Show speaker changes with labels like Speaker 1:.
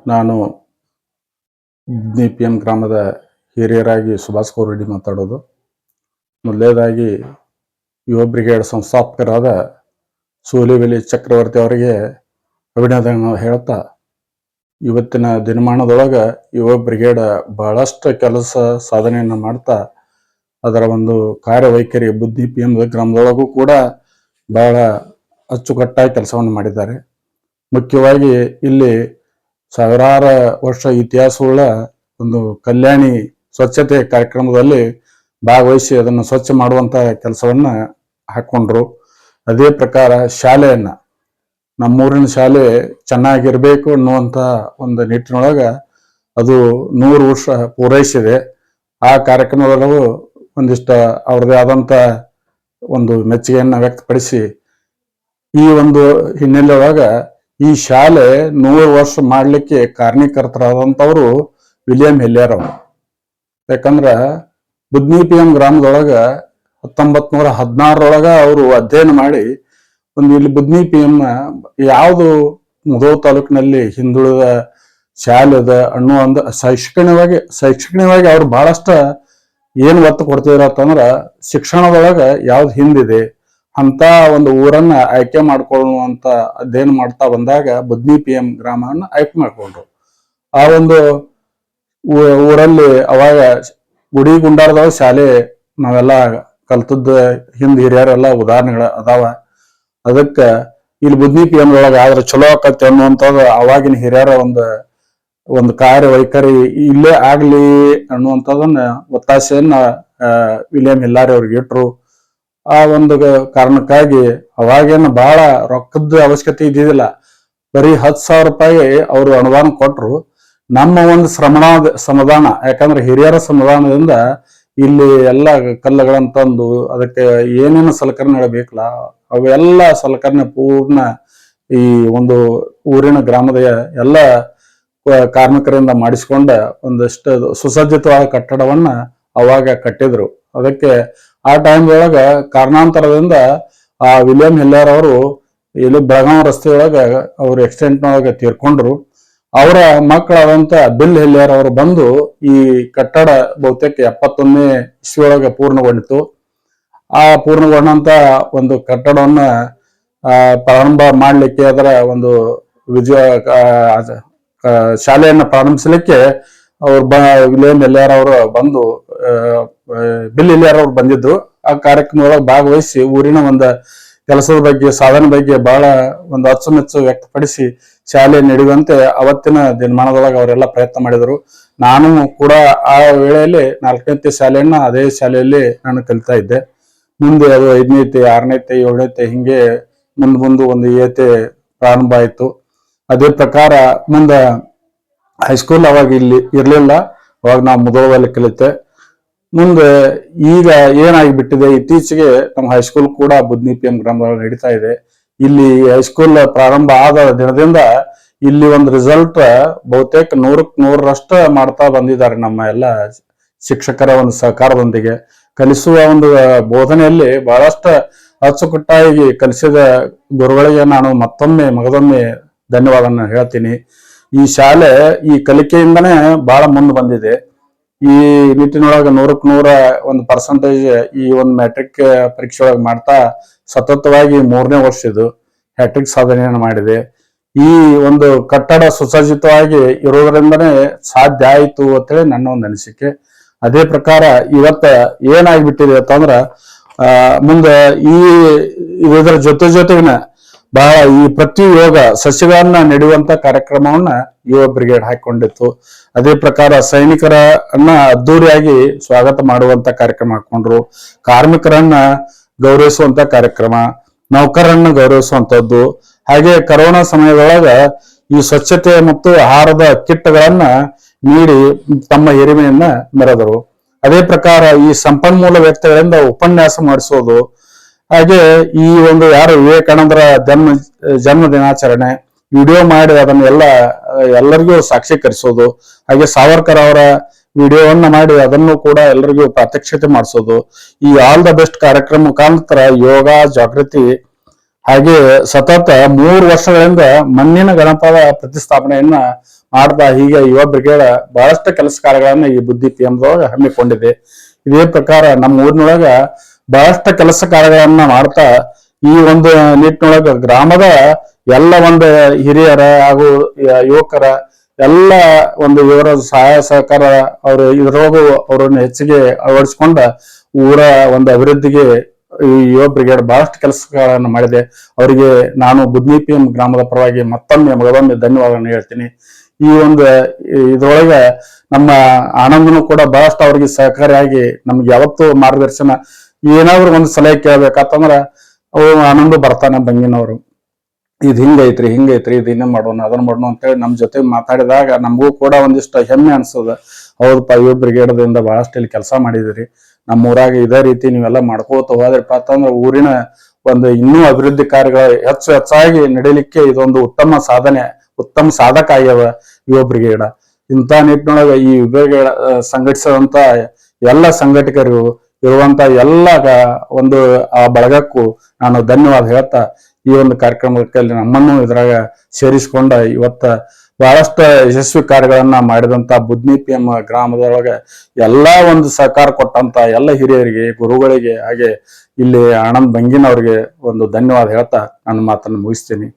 Speaker 1: ನಾನು DPM ಗ್ರಾಮದ ಹಿರಿಯರಾಗಿ ಸುಭಾಷ್ ಕೋರೆಡ್ಡಿ ಮಾತಾಡೋದು. ಮೊದಲನೇದಾಗಿ ಯುವ ಬ್ರಿಗೇಡ್ ಸಂಸ್ಥಾಪಕರಾದ ಸೂಲಿಬೆಲೆ ಚಕ್ರವರ್ತಿ ಅವರಿಗೆ ಅಭಿನಂದನೆ ಹೇಳ್ತಾ, ಇವತ್ತಿನ ದಿನಮಾನದೊಳಗೆ ಯುವ ಬ್ರಿಗೇಡ್ ಬಹಳಷ್ಟು ಕೆಲಸ ಸಾಧನೆಯನ್ನು ಮಾಡ್ತಾ ಅದರ ಒಂದು ಕಾರ್ಯವೈಖರಿ DPM ಗ್ರಾಮದೊಳಗೂ ಕೂಡ ಬಹಳ ಅಚ್ಚುಕಟ್ಟಾಗಿ ಕೆಲಸವನ್ನು ಮಾಡಿದ್ದಾರೆ. ಮುಖ್ಯವಾಗಿ ಇಲ್ಲಿ ಸಾವಿರಾರು ವರ್ಷ ಇತಿಹಾಸವುಳ್ಳ ಒಂದು ಕಲ್ಯಾಣಿ ಸ್ವಚ್ಛತೆ ಕಾರ್ಯಕ್ರಮದಲ್ಲಿ ಭಾಗವಹಿಸಿ ಅದನ್ನು ಸ್ವಚ್ಛ ಮಾಡುವಂತ ಕೆಲಸವನ್ನ ಹಾಕೊಂಡ್ರು. ಅದೇ ಪ್ರಕಾರ ಶಾಲೆಯನ್ನ, ನಮ್ಮೂರಿನ ಶಾಲೆ ಚೆನ್ನಾಗಿರ್ಬೇಕು ಅನ್ನುವಂತ ಒಂದು ನಿಟ್ಟಿನೊಳಗ ಅದು 100 ವರ್ಷ ಪೂರೈಸಿದೆ. ಆ ಕಾರ್ಯಕ್ರಮದೊಳಗೂ ಒಂದಿಷ್ಟು ಅವ್ರದೇ ಆದಂತ ಒಂದು ಮೆಚ್ಚುಗೆಯನ್ನ ವ್ಯಕ್ತಪಡಿಸಿ, ಈ ಒಂದು ಹಿನ್ನೆಲೆ ಒಳಗ ಈ ಶಾಲೆ 100 ವರ್ಷ ಮಾಡ್ಲಿಕ್ಕೆ ಕಾರಣೀಕರ್ತರಾದಂಥವ್ರು ವಿಲಿಯಂ ಹೆಲ್ಯಾರ್ ಅವರು. ಯಾಕಂದ್ರ DPM ಗ್ರಾಮದೊಳಗ 1916 ಅವರು ಅಧ್ಯಯನ ಮಾಡಿ ಒಂದು ಇಲ್ಲಿ DPM ಯಾವುದು ಮುಧೋಳ ತಾಲೂಕಿನಲ್ಲಿ ಹಿಂದುಳಿದ ಶಾಲೆ ಅದ ಅನ್ನೋ ಒಂದು ಶೈಕ್ಷಣಿಕವಾಗಿ ಅವ್ರು ಬಹಳಷ್ಟು ಏನ್ ಒತ್ತು ಕೊಡ್ತಿದ್ರ ಅಂತಂದ್ರ ಶಿಕ್ಷಣದೊಳಗ ಯಾವ್ದು ಹಿಂದಿದೆ ಅಂತ ಒಂದು ಊರನ್ನ ಆಯ್ಕೆ ಮಾಡ್ಕೊಳ್ಳುವಂತ ಅಧ್ಯಯನ ಮಾಡ್ತಾ ಬಂದಾಗ DPM ಗ್ರಾಮವನ್ನ ಆಯ್ಕೆ ಮಾಡ್ಕೊಂಡ್ರು. ಆ ಒಂದು ಊರಲ್ಲಿ ಅವಾಗ ಗುಡಿ ಗುಂಡಾರದೊಳಗ ಶಾಲೆ ನಾವೆಲ್ಲ ಕಲ್ತದ್ದ ಹಿಂದ್ ಹಿರಿಯರೆಲ್ಲ ಉದಾಹರಣೆಗಳ ಅದಾವ. ಅದಕ್ಕ ಇಲ್ಲಿ DPM ಒಳಗ ಆದ್ರೆ ಚಲೋ ಆಕತ್ತೆ ಅನ್ನುವಂಥದ್ದು ಅವಾಗಿನ ಹಿರಿಯರ ಒಂದು ಕಾರ್ಯವೈಖರಿ ಇಲ್ಲೇ ಆಗ್ಲಿ ಅನ್ನುವಂಥದ್ದನ್ನ ಒತ್ತಾಸೆಯನ್ನ ವಿಲಿಯಂ ಹೆಲ್ಯಾರ್ ಅವ್ರಿಗೆ ಇಟ್ರು. ಆ ಒಂದು ಕಾರಣಕ್ಕಾಗಿ ಅವಾಗೇನು ಬಹಳ ರೊಕ್ಕದ ಅವಶ್ಯಕತೆ ಇದ್ದಿದ್ದಿಲ್ಲ. ಬರೀ 10,000 ರೂಪಾಯಿ ಅವರು ಅನುದಾನ ಕೊಟ್ರು. ನಮ್ಮ ಒಂದು ಸಮಾಧಾನ, ಯಾಕಂದ್ರೆ ಹಿರಿಯರ ಸಮಾಧಾನದಿಂದ ಇಲ್ಲಿ ಎಲ್ಲ ಕಲ್ಲುಗಳನ್ನ ತಂದು ಅದಕ್ಕೆ ಏನೇನು ಸಲಕರಣೆ ಬೇಕಲ್ಲ ಅವೆಲ್ಲ ಸಲಕರಣೆ ಪೂರ್ಣ ಈ ಒಂದು ಊರಿನ ಗ್ರಾಮದ ಎಲ್ಲ ಕಾರ್ಮಿಕರಿಂದ ಮಾಡಿಸಿಕೊಂಡ ಒಂದಷ್ಟು ಸುಸಜ್ಜಿತವಾದ ಕಟ್ಟಡವನ್ನ ಅವಾಗ ಕಟ್ಟಿದ್ರು. ಅದಕ್ಕೆ ಆ ಟೈಮ್ದೊಳಗ ಕಾರಣಾಂತರದಿಂದ ಆ ವಿಲಿಯಂ ಹೆಲ್ಯಾರ್ ಅವರು ಇಲ್ಲಿ ಬೆಳಗಾವಿ ರಸ್ತೆಯೊಳಗ ಅವರು ಆಕ್ಸಿಡೆಂಟ್ನೊಳಗ ತೀರ್ಕೊಂಡ್ರು. ಅವರ ಮಕ್ಕಳಾದಂತ ಬಿಲ್ ಹೆಲ್ಯಾರ್ ಅವರು ಬಂದು ಈ ಕಟ್ಟಡ ಬಹುತೇಕ 71ನೇ ಇಸ್ವಿಯೊಳಗ ಪೂರ್ಣಗೊಂಡಿತು. ಆ ಪೂರ್ಣಗೊಂಡಂತ ಒಂದು ಕಟ್ಟಡವನ್ನ ಪ್ರಾರಂಭ ಮಾಡ್ಲಿಕ್ಕೆ, ಅದರ ಒಂದು ಶಾಲೆಯನ್ನ ಪ್ರಾರಂಭಿಸಲಿಕ್ಕೆ ವಿಲಿಯಂ ಹೆಲ್ಯಾರ್ ಅವರು ಬಂದು ಬಿಲ್ ಹೆಲ್ಯಾರ್ ಅವರು ಬಂದಿದ್ದು. ಆ ಕಾರ್ಯಕ್ರಮದೊಳಗೆ ಭಾಗವಹಿಸಿ ಊರಿನ ಒಂದು ಕೆಲಸದ ಬಗ್ಗೆ, ಸಾಧನೆ ಬಗ್ಗೆ ಬಹಳ ಒಂದು ಅಚ್ಚುಮೆಚ್ಚು ವ್ಯಕ್ತಪಡಿಸಿ ಶಾಲೆ ನಡೆಯುವಂತೆ ಅವತ್ತಿನ ದಿನಮಾನದೊಳಗೆ ಅವರೆಲ್ಲ ಪ್ರಯತ್ನ ಮಾಡಿದರು. ನಾನು ಕೂಡ ಆ ವೇಳೆಯಲ್ಲಿ 4ನೇ ಶಾಲೆಯನ್ನ ಅದೇ ಶಾಲೆಯಲ್ಲಿ ನಾನು ಕಲಿತಾ ಇದ್ದೆ. ಮುಂದೆ ಅದು 5ನೇತೆ 6ನೇತೆ 7ನೇತೆ ಹಿಂಗೆ ಮುಂದೆ ಒಂದು ಏತೆ ಪ್ರಾರಂಭ ಆಯಿತು. ಅದೇ ಪ್ರಕಾರ ಮುಂದೆ ಹೈಸ್ಕೂಲ್ ಅವಾಗ ಇಲ್ಲಿ ಇರ್ಲಿಲ್ಲ, ಅವಾಗ ನಾವು ಮುಧೋಳದಲ್ಲಿ ಕಲಿತೆ. ಮುಂದೆ ಈಗ ಏನಾಗಿಬಿಟ್ಟಿದೆ, ಇತ್ತೀಚೆಗೆ ನಮ್ಮ ಹೈಸ್ಕೂಲ್ ಕೂಡ DPM ಗ್ರಾಮದಲ್ಲಿ ನಡೀತಾ ಇದೆ. ಇಲ್ಲಿ ಹೈಸ್ಕೂಲ್ ಪ್ರಾರಂಭ ಆದ ದಿನದಿಂದ ಇಲ್ಲಿ ಒಂದು ರಿಸಲ್ಟ್ ಬಹುತೇಕ 100ಕ್ಕೆ 100ರಷ್ಟು ಮಾಡ್ತಾ ಬಂದಿದ್ದಾರೆ. ನಮ್ಮ ಎಲ್ಲ ಶಿಕ್ಷಕರ ಒಂದು ಸಹಕಾರದೊಂದಿಗೆ ಕಲಿಸುವ ಒಂದು ಬೋಧನೆಯಲ್ಲಿ ಬಹಳಷ್ಟು ಅಚ್ಚುಕಟ್ಟಾಗಿ ಕಲಿಸಿದ ಗುರುಗಳಿಗೆ ನಾನು ಮಗದೊಮ್ಮೆ ಧನ್ಯವಾದನ ಹೇಳ್ತೀನಿ. ಈ ಶಾಲೆ ಈ ಕಲಿಕೆಯಿಂದನೇ ಬಹಳ ಮುಂದೆ ಬಂದಿದೆ. ಈ ನಿಟ್ಟಿನೊಳಗೆ 100ಕ್ಕೆ 100 ಒಂದು ಪರ್ಸೆಂಟೇಜ್ ಈ ಒಂದು ಮ್ಯಾಟ್ರಿಕ್ ಪರೀಕ್ಷೆ ಒಳಗೆ ಮಾಡ್ತಾ ಸತತವಾಗಿ 3ನೇ ವರ್ಷ ಇದು ಹ್ಯಾಟ್ರಿಕ್ ಸಾಧನೆಯನ್ನು ಮಾಡಿದೆ. ಈ ಒಂದು ಕಟ್ಟಡ ಸುಸಜ್ಜಿತವಾಗಿ ಇರೋದ್ರಿಂದನೇ ಸಾಧ್ಯ ಆಯಿತು ಅಂತೇಳಿ ನನ್ನ ಒಂದು ಅನಿಸಿಕೆ. ಅದೇ ಪ್ರಕಾರ ಇವತ್ತ ಏನಾಗ್ಬಿಟ್ಟಿದೆ ಅಂತಂದ್ರ ಮುಂದೆ ಇದರ ಜೊತೆಗಿನ ಬಹಳ ಈ ಪ್ರತಿ ಯೋಗ ಸಸ್ಯಗಳನ್ನ ನೆಡುವಂತ ಕಾರ್ಯಕ್ರಮವನ್ನ ಯುವ ಬ್ರಿಗೇಡ್ ಹಾಕೊಂಡಿತ್ತು. ಅದೇ ಪ್ರಕಾರ ಸೈನಿಕರನ್ನ ಅದ್ದೂರಿಯಾಗಿ ಸ್ವಾಗತ ಮಾಡುವಂತ ಕಾರ್ಯಕ್ರಮ ಹಾಕೊಂಡ್ರು. ಕಾರ್ಮಿಕರನ್ನ ಗೌರವಿಸುವಂತ ಕಾರ್ಯಕ್ರಮ, ನೌಕರರನ್ನ ಗೌರವಿಸುವಂತದ್ದು, ಹಾಗೆ ಕರೋನಾ ಸಮಯದೊಳಗ ಈ ಸ್ವಚ್ಛತೆ ಮತ್ತು ಆಹಾರದ ಕಿಟ್ಗಳನ್ನ ನೀಡಿ ತಮ್ಮ ಹಿರಿಮೆಯನ್ನ ಮೆರೆದರು. ಅದೇ ಪ್ರಕಾರ ಈ ಸಂಪನ್ಮೂಲ ವ್ಯಕ್ತಿಗಳಿಂದ ಉಪನ್ಯಾಸ ಮಾಡಿಸೋದು, ಹಾಗೆ ಈ ಒಂದು ಯಾರು ವಿವೇಕಾನಂದರ ಜನ್ಮ ದಿನಾಚರಣೆ ವಿಡಿಯೋ ಮಾಡಿ ಅದನ್ನ ಎಲ್ಲರಿಗೂ ಸಾಕ್ಷೀಕರಿಸೋದು, ಹಾಗೆ ಸಾವರ್ಕರ್ ಅವರ ವಿಡಿಯೋವನ್ನ ಮಾಡಿ ಅದನ್ನು ಕೂಡ ಎಲ್ಲರಿಗೂ ಪ್ರಾತ್ಯಕ್ಷಿತೆ ಮಾಡಿಸೋದು, ಈ ಆಲ್ ದ ಬೆಸ್ಟ್ ಕಾರ್ಯಕ್ರಮ ಮುಖಾಂತರ ಯೋಗ ಜಾಗೃತಿ, ಹಾಗೆ ಸತತ 3 ವರ್ಷಗಳಿಂದ ಮಣ್ಣಿನ ಗಣಪದ ಪ್ರತಿಷ್ಠಾಪನೆಯನ್ನ ಮಾಡ್ತಾ ಹೀಗೆ ಯುವ ಬ್ರಿಗೇಡ್ ಬಹಳಷ್ಟು ಕೆಲಸ ಕಾರ್ಯಗಳನ್ನ ಈ ಬುದ್ಧಿ PMದೊಳಗ ಹಮ್ಮಿಕೊಂಡಿದೆ. ಇದೇ ಪ್ರಕಾರ ನಮ್ಮ ಊರಿನೊಳಗ ಬಹಳಷ್ಟು ಕೆಲಸ ಕಾರ್ಯಗಳನ್ನ ಮಾಡ್ತಾ ಈ ಒಂದು ನಿಟ್ಟಿನೊಳಗ ಗ್ರಾಮದ ಎಲ್ಲ ಒಂದು ಹಿರಿಯರ ಹಾಗೂ ಯುವಕರ ಎಲ್ಲ ಒಂದು ಇವರ ಸಹಾಯ ಸಹಕಾರ ಅವರು ಇದ್ರೊಳಗು ಅವರನ್ನು ಹೆಚ್ಚಿಗೆ ಅಳವಡಿಸಿಕೊಂಡ ಊರ ಒಂದು ಅಭಿವೃದ್ಧಿಗೆ ಈ ಯುವ ಬ್ರಿಗೇಡ್ ಬಹಳಷ್ಟು ಕೆಲಸಗಳನ್ನು ಮಾಡಿದೆ. ಅವರಿಗೆ ನಾನು ಬುದ್ನಿ PM ಗ್ರಾಮದ ಪರವಾಗಿ ಮಗದೊಮ್ಮೆ ಧನ್ಯವಾದಗಳನ್ನು ಹೇಳ್ತೀನಿ. ಈ ಒಂದು ಇದ್ರೊಳಗ ನಮ್ಮ ಆನಂದನು ಕೂಡ ಬಹಳಷ್ಟು ಅವ್ರಿಗೆ ಸಹಕಾರಿಯಾಗಿ ನಮ್ಗೆ ಯಾವತ್ತೂ ಮಾರ್ಗದರ್ಶನ ಏನಾದ್ರು ಒಂದು ಸಲಹೆ ಕೇಳ್ಬೇಕಂತಂದ್ರ ಅವು ಆನಂದ ಬರ್ತಾನೆ ಬಂಗಿನವರು. ಇದು ಹಿಂಗೈತ್ರಿ ಇದು ಇನ್ನೇ ಮಾಡೋಣ ಅದನ್ನ ಮಾಡೋಣ ಅಂತೇಳಿ ನಮ್ ಜೊತೆ ಮಾತಾಡಿದಾಗ ನಮಗೂ ಕೂಡ ಒಂದಿಷ್ಟು ಹೆಮ್ಮೆ ಅನ್ಸದ. ಹೌದಪ್ಪ, ಯುವ ಬ್ರಿಗೇಡ್ದಿಂದ ಬಹಳಷ್ಟು ಇಲ್ಲಿ ಕೆಲಸ ಮಾಡಿದಿರಿ, ನಮ್ಮ ಊರಾಗ ಇದೇ ರೀತಿ ನೀವೆಲ್ಲ ಮಾಡ್ಕೋತ ಹೋದ್ರಪ್ಪ ಅಂತಂದ್ರೆ ಊರಿನ ಒಂದು ಇನ್ನೂ ಅಭಿವೃದ್ಧಿ ಕಾರ್ಯಗಳು ಹೆಚ್ಚಾಗಿ ನಡೀಲಿಕ್ಕೆ ಇದೊಂದು ಉತ್ತಮ ಸಾಧಕ ಆಗ್ಯದ ಯುವ ಬ್ರಿಗೇಡ್. ಇಂಥ ನಿಟ್ಟಿನೊಳಗೆ ಈ ಯುವ ಬ್ರಿಗೇಡ್ ಸಂಘಟಿಸಿದಂತ ಎಲ್ಲ ಸಂಘಟಕರು ಇರುವಂತ ಎಲ್ಲ ಒಂದು ಆ ಬಳಗಕ್ಕೂ ನಾನು ಧನ್ಯವಾದ ಹೇಳ್ತಾ ಈ ಒಂದು ಕಾರ್ಯಕ್ರಮಕ್ಕೆ ನಮ್ಮನ್ನು ಇದ್ರಾಗ ಸೇರಿಸಿಕೊಂಡ ಇವತ್ತ ಬಹಳಷ್ಟು ಯಶಸ್ವಿ ಕಾರ್ಯಗಳನ್ನ ಮಾಡಿದಂತ ಬುದ್ನಿ PM ಗ್ರಾಮದೊಳಗೆ ಎಲ್ಲಾ ಒಂದು ಸಹಕಾರ ಕೊಟ್ಟಂತ ಎಲ್ಲ ಹಿರಿಯರಿಗೆ, ಗುರುಗಳಿಗೆ, ಹಾಗೆ ಇಲ್ಲಿ ಆನಂದ್ ಬಂಗಿನವ್ರಿಗೆ ಒಂದು ಧನ್ಯವಾದ ಹೇಳ್ತಾ ನನ್ನ ಮಾತನ್ನು ಮುಗಿಸ್ತೀನಿ.